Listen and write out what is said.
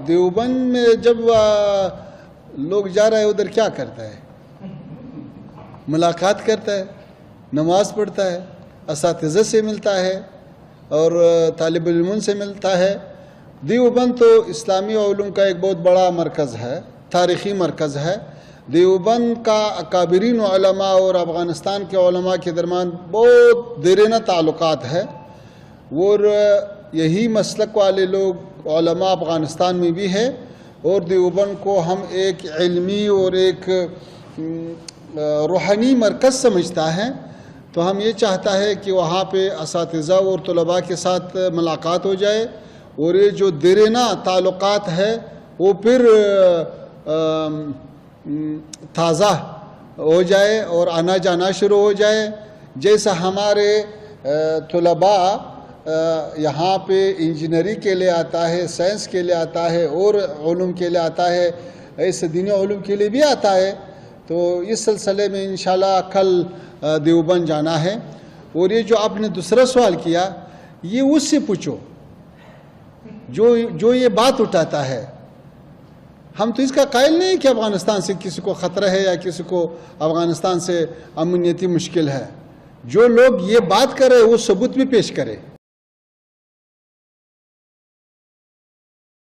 دیوبند میں جب لوگ جا رہا ہے ادھر کیا کرتا ہے؟ ملاقات کرتا ہے، نماز پڑھتا ہے، اساتذہ سے ملتا ہے اور طالب علموں سے ملتا ہے۔ دیوبند تو اسلامی علوم کا ایک بہت بڑا مرکز ہے، تاریخی مرکز ہے۔ دیوبند کا اکابرین علماء اور افغانستان کے علماء کے درمیان بہت دیرینہ تعلقات ہے، اور یہی مسلک والے لوگ علماء افغانستان میں بھی ہے، اور دیوبند کو ہم ایک علمی اور ایک روحانی مرکز سمجھتا ہے۔ تو ہم یہ چاہتا ہے کہ وہاں پہ اساتذہ اور طلباء کے ساتھ ملاقات ہو جائے، اور یہ جو دیرینہ تعلقات ہے وہ پھر تازہ ہو جائے اور آنا جانا شروع ہو جائے۔ جیسا ہمارے طلباء یہاں پہ انجینئرنگ کے لیے آتا ہے، سائنس کے لیے آتا ہے اور علوم کے لیے آتا ہے، ایسے دینی علوم کے لیے بھی آتا ہے۔ تو اس سلسلے میں انشاءاللہ کل دیوبند جانا ہے۔ اور یہ جو آپ نے دوسرا سوال کیا، یہ اس سے پوچھو جو یہ بات اٹھاتا ہے۔ ہم تو اس کا قائل نہیں کہ افغانستان سے کسی کو خطرہ ہے یا کسی کو افغانستان سے امنیتی مشکل ہے۔ جو لوگ یہ بات کرے وہ ثبوت بھی پیش کرے۔